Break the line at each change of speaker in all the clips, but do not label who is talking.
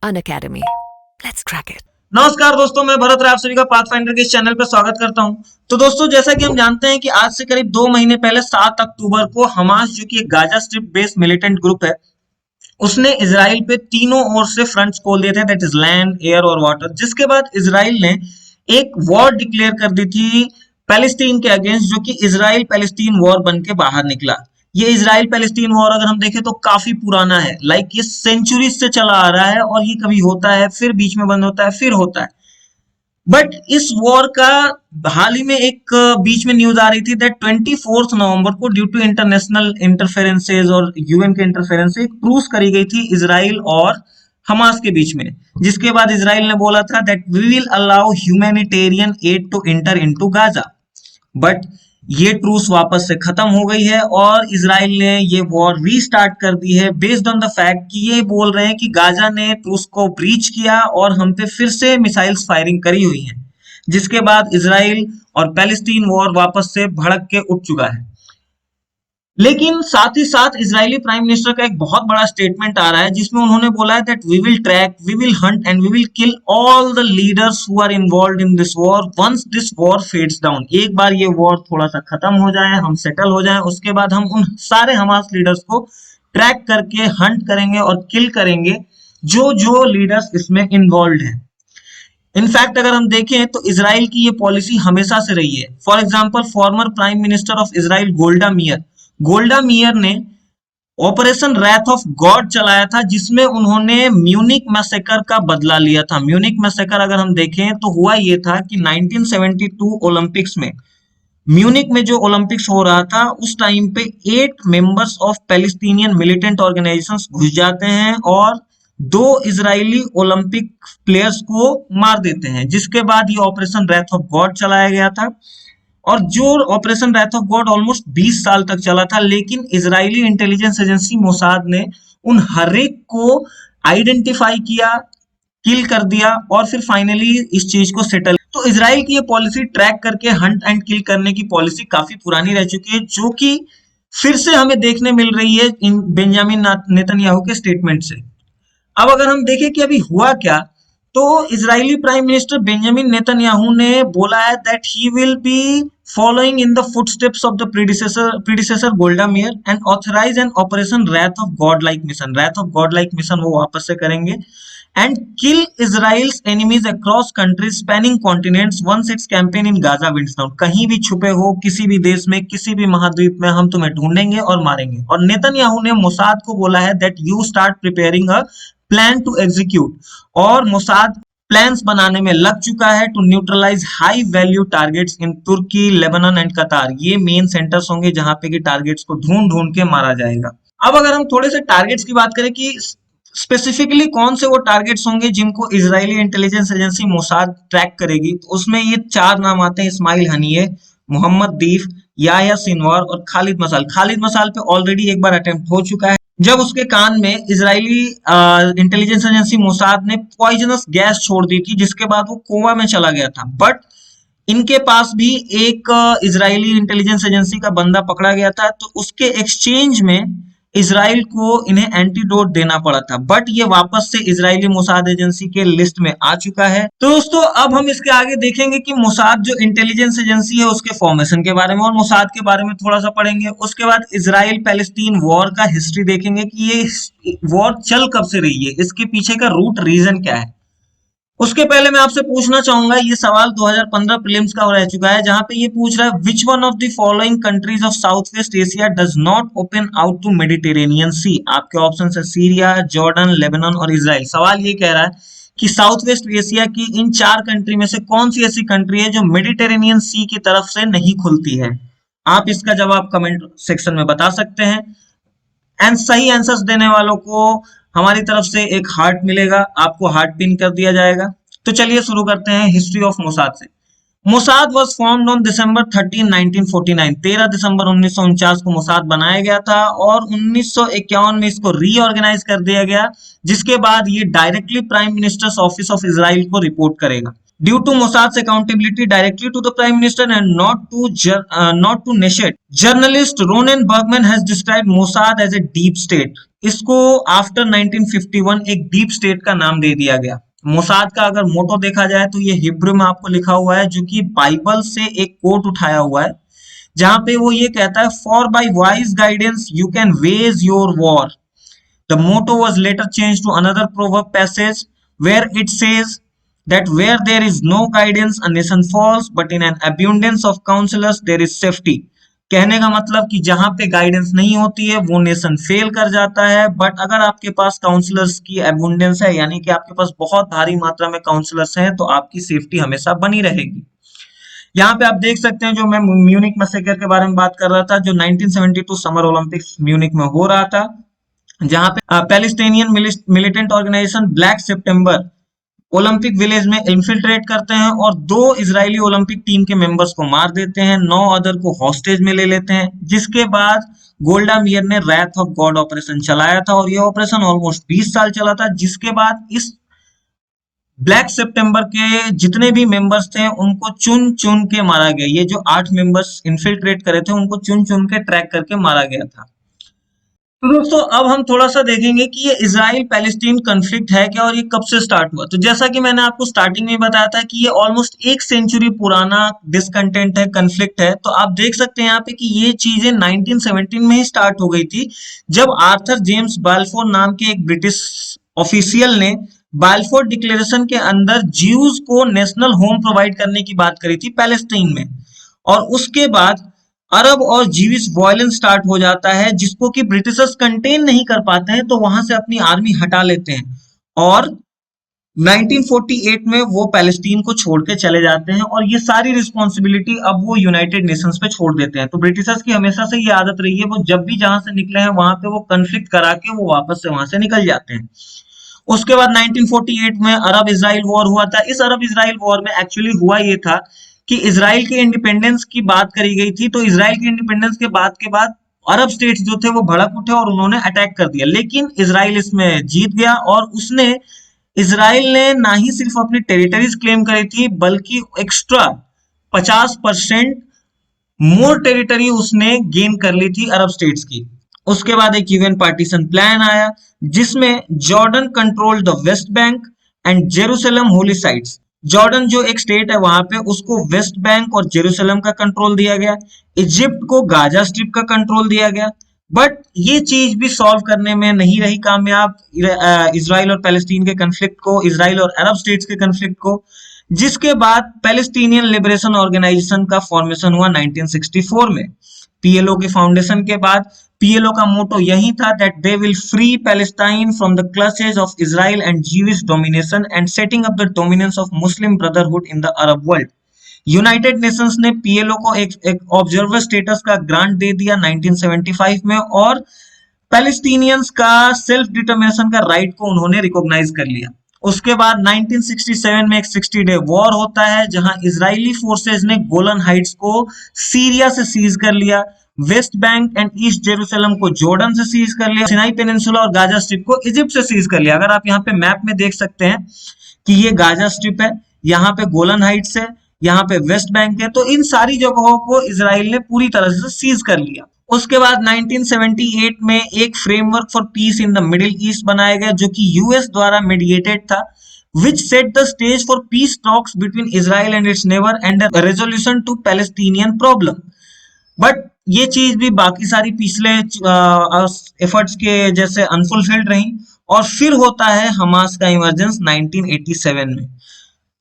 Unacademy. Let's crack it.
नमस्कार दोस्तों, मैं भरत राय आप सभी का पाथफाइंडर के इस चैनल पर स्वागत करता हूं। तो दोस्तों, जैसा कि हम जानते हैं कि आज से करीब 2 महीने पहले 7 अक्टूबर को हमास, जो कि एक Gaza strip based militant group है, उसने इजराइल पे तीनों ओर से फ्रंट्स खोल दिए थे, दैट इज लैंड, एयर और वाटर। जिसके बाद इजराइल ने एक वॉर डिक्लेयर कर दी थी पैलेस्टीन के अगेंस्ट, जो कि इजराइल पैलेस्टीन वॉर बन के बाहर निकला। ये इजराइल पैलेस्टीन वॉर अगर हम देखें तो काफी पुराना है, लाइक ये सेंचुरीज से चला आ रहा है और ये कभी होता है, फिर बीच में बंद होता है, फिर होता है। बट इस वॉर का हाल ही में एक बीच में न्यूज आ रही थी दैट 24 नवंबर को ड्यू टू इंटरनेशनल इंटरफेरेंसेज और यूएन के इंटरफेरेंस से एक ट्रूस करी गई थी इजराइल और हमास के बीच में। जिसके बाद इजराइल ने बोला था that we will allow humanitarian aid to enter into Gaza. But ये ट्रूस वापस से खत्म हो गई है और इजराइल ने ये वॉर रीस्टार्ट कर दी है बेस्ड ऑन द फैक्ट कि ये बोल रहे हैं कि गाजा ने ट्रूस को ब्रीच किया और हम पे फिर से मिसाइल्स फायरिंग करी हुई हैं। जिसके बाद इजराइल और पैलेस्टीन वॉर वापस से भड़क के उठ चुका है। लेकिन साथ ही साथ इजरायली प्राइम मिनिस्टर का एक बहुत बड़ा स्टेटमेंट आ रहा है जिसमें उन्होंने बोला है that we will track, we will hunt and we will kill all the leaders who are involved in this war once this war fades down. एक बार ये वॉर थोड़ा सा खत्म हो जाए, हम सेटल हो जाए, उसके बाद हम उन सारे हमास लीडर्स को ट्रैक करके हंट करेंगे और किल करेंगे जो जो लीडर्स इसमें इन्वॉल्व हैं। इनफैक्ट अगर हम देखें तो इजराइल की ये पॉलिसी हमेशा से रही है। For example, former prime minister of Israel गोल्डा मीयर ने ऑपरेशन रैथ ऑफ गॉड चलाया था, जिसमें उन्होंने म्यूनिक मैसेकर का बदला लिया था। म्यूनिक मैसेकर अगर हम देखें तो हुआ ये था कि 1972 ओलंपिक्स में, म्यूनिक में जो ओलंपिक्स हो रहा था उस टाइम पे 8 members of Palestinian militant organisations घुस जाते हैं और 2 इजरायली ओलंपिक प्लेयर्स को मार देते हैं। जिसके बाद ये ऑपरेशन रैथ ऑफ गॉड चलाया गया था और जो operation wrath of God almost 20 साल तक चला था। लेकिन इजरायली इंटेलिजेंस एजेंसी मोसाद ने उन हर एक को आइडेंटिफाई किया, किल कर दिया और फिर फाइनली इस चीज को सेटल। तो इजराइल की ये पॉलिसी ट्रैक करके हंट एंड किल करने की पॉलिसी काफी पुरानी रह चुकी है, जो कि फिर से हमें देखने मिल रही है इन बेंजामिन नेतन्याहू के स्टेटमेंट से। अब अगर हम देखें कि अभी हुआ क्या, तो Israeli prime minister Benjamin Netanyahu ने बोला है that he will be following in the footsteps of the predecessor Golda Meir and authorize an operation wrath of God like mission. Wrath of God like mission वो वापस से करेंगे and kill Israel's enemies across countries spanning continents once its campaign in Gaza winds down. कहीं भी छुपे हो, किसी भी देश में, किसी भी महाद्वीप में, हम तुम्हें ढूंढेंगे और मारेंगे। और नेतन्याहू ने मोसाद को बोला है that you start preparing a plan to execute, और मोसाद प्लान्स बनाने में लग चुका है to neutralize high value targets in Turkey, Lebanon and Qatar. ये मेन सेंटर्स होंगे जहां पे कि टारगेट्स को ढूंढ ढूंढ के मारा जाएगा। अब अगर हम थोड़े से टारगेट्स की बात करें कि स्पेसिफिकली कौन से वो टारगेट्स होंगे जिनको Israeli intelligence agency Mossad track करेगी, तो उसमें ये 4 नाम आते हैं: इस्माइल हनीये, मोहम्मद दीफ, याह्या सिनवार और खालिद मसाल। खालिद मसाल पे ऑलरेडी एक बार अटेम्प्ट हो चुका है जब उसके कान में इजरायली इंटेलिजेंस एजेंसी मोसाद ने पॉइजनस गैस छोड़ दी थी, जिसके बाद वो कोमा में चला गया था। बट इनके पास भी एक इजरायली इंटेलिजेंस एजेंसी का बंदा पकड़ा गया था, तो उसके एक्सचेंज में इजराइल को इन्हें एंटीडोट देना पड़ा था। बट ये वापस से इजरायली मोसाद एजेंसी के लिस्ट में आ चुका है। तो दोस्तों, अब हम इसके आगे देखेंगे कि मोसाद जो इंटेलिजेंस एजेंसी है उसके फॉर्मेशन के बारे में और मोसाद के बारे में थोड़ा सा पढ़ेंगे। उसके बाद इजराइल पैलेस्टीन वॉर का हिस्ट्री देखेंगे कि ये वॉर चल कब से रही है, इसके पीछे का रूट रीजन क्या है। उसके पहले मैं आपसे पूछना चाहूंगा, ये सवाल 2015 प्रीलिम्स का रह चुका है, जहां पे ये पूछ रहा है which one of the following countries of south west Asia does not open out to Mediterranean sea. आपके ऑप्शन है सीरिया, जॉर्डन, लेबनान और इजराइल। सवाल ये कह रहा है कि साउथ वेस्ट एशिया की इन 4 कंट्री में से कौन सी ऐसी कंट्री है जो मेडिटेरेनियन सी की तरफ से नहीं खुलती है। आप इसका जवाब कमेंट सेक्शन में बता सकते हैं एंड सही आंसर्स देने वालों को हमारी तरफ से एक हार्ट मिलेगा, आपको हार्ट पिन कर दिया जाएगा। तो चलिए शुरू करते हैं हिस्ट्री ऑफ मोसाद से। Mossad was formed on December 13, 1949। 13 दिसंबर 1949 को मोसाद बनाया गया था और 1951 में इसको रीऑर्गेनाइज कर दिया गया, जिसके बाद ये directly prime minister's office of Israel को रिपोर्ट करेगा। due to Mossad's accountability directly to the Prime Minister and not to Neshet. Journalist Ronen Bergman has described Mossad as a deep state. इसको after 1951 एक deep state का नाम दे दिया गया। Mossad का अगर मोटो देखा जाए तो ये हिब्रू में आपको लिखा हुआ है, जो कि बाइबल से एक कोट उठाया हुआ है, जहां पे वो ये कहता है, for by wise guidance you can wage your war. The motto was later changed to another proverb passage where it says that where there is no guidance a nation falls but in an abundance of counselors there is safety। कहने का मतलब कि जहां पे guidance नहीं होती है वो नेशन फेल कर जाता है, बट अगर आपके पास काउंसलर्स की अबुंडेंस है, यानी कि आपके पास बहुत भारी मात्रा में काउंसलर्स हैं, तो आपकी सेफ्टी हमेशा बनी रहेगी। यहाँ पे आप देख सकते हैं, जो मैं म्यूनिक मैसेकर के बारे में बात कर रहा था, जो 1972 समर ओलंपिक्स म्यूनिक में हो रहा था, जहां पे पैलेस्टीनियन मिलिटेंट ऑर्गेनाइजेशन ब्लैक सितंबर ओलंपिक विलेज में इन्फिल्ट्रेट करते हैं और 2 इजरायली ओलंपिक टीम के मेंबर्स को मार देते हैं, 9 अदर को हॉस्टेज में ले लेते हैं, जिसके बाद गोल्डा मीयर ने रैथ ऑफ गॉड ऑपरेशन चलाया था और ये ऑपरेशन ऑलमोस्ट 20 साल चला था, जिसके बाद इस ब्लैक सितंबर के जितने भी मेंबर्स थे उनको चुन चुन के मारा गया। ये जो 8 मेंबर्स इन्फिल्ट्रेट करे थे उनको चुन चुन के ट्रैक करके मारा गया था। तो दोस्तों अब हम थोड़ा सा देखेंगे कि ये इजराइल पैलेस्टीन कॉन्फ्लिक्ट है क्या और ये कब से स्टार्ट हुआ। तो जैसा कि मैंने आपको स्टार्टिंग में बताया था कि ये ऑलमोस्ट 1 सेंचुरी पुराना डिसकंटेंट है, कॉन्फ्लिक्ट है। तो आप देख सकते हैं यहाँ पे कि ये चीजें 1917 में ही स्टार्ट हो गई थी, जब आर्थर जेम्स बाल्फोर नाम के एक ब्रिटिश ऑफिशियल ने बाल्फोर डिक्लेरेशन के अंदर ज्यूज को नेशनल होम प्रोवाइड करने की बात करी थी पैलेस्टीन में, और उसके बाद अरब और जीविश वायलेंस स्टार्ट हो जाता है, जिसको कि ब्रिटिशर्स कंटेन नहीं कर पाते हैं, तो वहां से अपनी आर्मी हटा लेते हैं और 1948 में वो पैलेस्टीन को छोड़ के चले जाते हैं और ये सारी रिस्पॉन्सिबिलिटी अब वो यूनाइटेड नेशंस पे छोड़ देते हैं। तो ब्रिटिशर्स की हमेशा से ये आदत रही है, वो जब भी जहां से निकले हैं वहां पे वो कन्फ्लिक्ट करा के वो वापस से वहां से निकल जाते हैं। उसके बाद 1948 में अरब इजराइल वॉर हुआ था। इस अरब इजराइल वॉर में एक्चुअली हुआ ये था कि इजराइल के इंडिपेंडेंस की बात करी गई थी, तो इजराइल के इंडिपेंडेंस के बाद अरब स्टेट्स जो थे वो भड़क उठे और उन्होंने अटैक कर दिया, लेकिन इजराइल इसमें जीत गया और उसने इजराइल ने ना ही सिर्फ अपनी टेरिटरीज क्लेम करी थी, बल्कि एक्स्ट्रा 50% मोर टेरिटरी उसने गेन कर ली थी अरब स्टेट्स की। उसके बाद एक यूएन पार्टीशन प्लान आया, जिसमें Jordan control the West Bank and Jerusalem Holi sites. Jordan जो एक स्टेट है वहां पे उसको वेस्ट बैंक और जेरूसलम का कंट्रोल दिया गया, इजिप्ट को गाजा स्ट्रिप का कंट्रोल दिया गया। बट ये चीज भी सॉल्व करने में नहीं रही कामयाब इजराइल और पैलेस्टीन के कन्फ्लिक्ट को, इजराइल और अरब स्टेट्स के कन्फ्लिक्ट को, जिसके बाद पैलेस्टीनियन लिबरेशन ऑर्गेनाइजेशन का फॉर्मेशन हुआ 1964 में। पीएलओ के फाउंडेशन के बाद पीएलओ का मोटो यही था that they will free Palestine from the clutches of Israel and जीविश domination and setting up the dominance of Muslim brotherhood in the Arab world. United Nations ने पीएलओ को एक ऑब्जर्वर स्टेटस का grant दे दिया 1975 में, और पैलेस्टीनियंस का self determination का right को उन्होंने रिकॉग्नाइज कर लिया। उसके बाद 1967 में एक 60 डे वॉर होता है, जहां इजरायली फोर्सेज ने गोलन हाइट्स को सीरिया से सीज कर लिया, West Bank and east Jerusalem को जॉर्डन से सीज कर लिया, सिनाई पेनिनसुला और गाजा स्ट्रिप को इजिप्ट से सीज कर लिया। अगर आप यहाँ पे मैप में देख सकते हैं कि ये गाजा स्ट्रिप है, यहाँ पे गोलन हाइट्स है, यहाँ पे वेस्ट बैंक है, तो इन सारी जगहों को इजराइल ने पूरी तरह से सीज कर लिया। उसके बाद 1978 में एक framework for piece in the middle east बनाया गया, जो कि यूएस द्वारा मीडिएटेड था, which set the stage for peace talks between Israel and its neighbor and a resolution to Palestinian problem. But ये चीज भी बाकी सारी पिछले एफर्ट्स के जैसे अनफुलफिल्ड रही, और फिर होता है हमास का इमरजेंस 1987 में।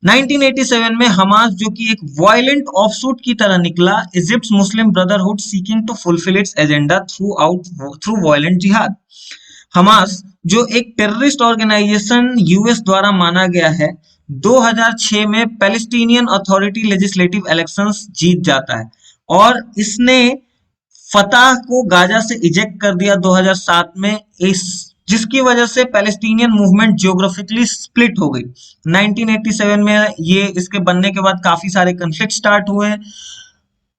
1987 में हमास, जो कि एक वायलेंट ऑफशूट की तरह निकला, Egypt Muslim brotherhood seeking to fulfill its agenda through violent jihad. Hamas जो एक टेररिस्ट ऑर्गेनाइजेशन यूएस द्वारा माना गया है, 2006 में पैलेस्टीनियन अथॉरिटी लेजिस्लेटिव इलेक्शंस जीत जाता है और इसने फतह को गाजा से इजेक्ट कर दिया 2007 में, जिसकी वजह से पैलेस्टीनियन मूवमेंट जियोग्राफिकली स्प्लिट हो गई। 1987 में ये इसके बनने के बाद काफी सारे कन्फ्लिक्ट स्टार्ट हुए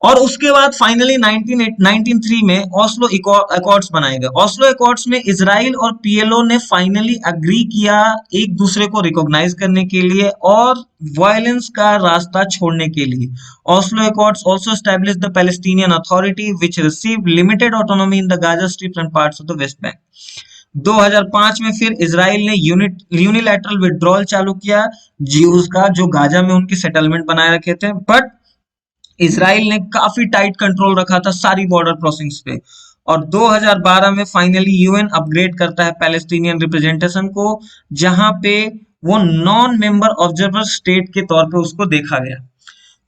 और उसके बाद फाइनली 1993 में ओस्लो अकॉर्ड्स बनाए गए। ओस्लो अकॉर्ड्स में इजराइल और पीएलओ ने फाइनली अग्री किया एक दूसरे को रिकॉग्नाइज करने के लिए और वायलेंस का रास्ता छोड़ने के लिए। Oslo accords also established the Palestinian authority which received limited autonomy in the Gaza strip and parts of the West Bank. 2005 में फिर इजराइल ने यूनिलैटरल विड्रॉल चालू किया ज्यूज का, जो गाजा में उनकी सेटलमेंट बनाए रखे थे, बट इसराइल ने काफी टाइट कंट्रोल रखा था सारी बॉर्डर क्रॉसिंग्स पे। और 2012 में फाइनली यूएन अपग्रेड करता है पैलेस्टीनियन रिप्रेजेंटेशन को, जहां पे वो नॉन मेंबर ऑब्जर्वर स्टेट के तौर पे उसको देखा गया।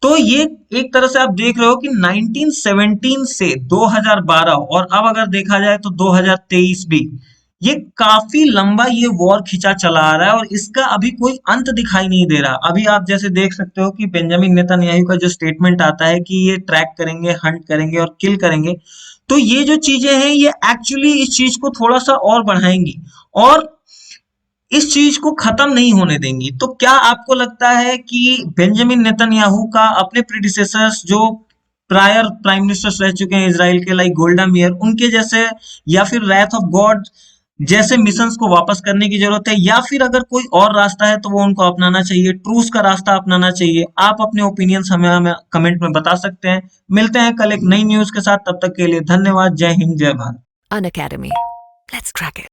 तो ये एक तरह से आप देख रहे हो कि 1917 से 2012 और अब अगर देखा जाए तो 2023 भी, ये काफी लंबा ये वॉर खिंचा चला आ रहा है और इसका अभी कोई अंत दिखाई नहीं दे रहा। अभी आप जैसे देख सकते हो कि बेंजामिन नेतन्याहू का जो स्टेटमेंट आता है कि ये ट्रैक करेंगे, हंट करेंगे और किल करेंगे, तो ये जो चीजें हैं ये एक्चुअली इस चीज को थोड़ा सा और बढ़ाएंगी और इस चीज को खत्म नहीं होने देंगी। तो क्या आपको लगता है कि बेंजामिन नेतन्याहू का अपने प्रीडिसेसर्स जो प्रायर प्राइम मिनिस्टर्स रह चुके हैं इसराइल के, लाइक गोल्डा मेयर, उनके जैसे या फिर रैथ ऑफ गॉड जैसे मिशंस को वापस करने की जरूरत है, या फिर अगर कोई और रास्ता है तो वो उनको अपनाना चाहिए, ट्रूस का रास्ता अपनाना चाहिए? आप अपने ओपिनियंस हमें कमेंट में बता सकते हैं। मिलते हैं कल एक नई न्यूज के साथ, तब तक के लिए धन्यवाद। जय हिंद, जय Bharat.
An academy. Let's crack it.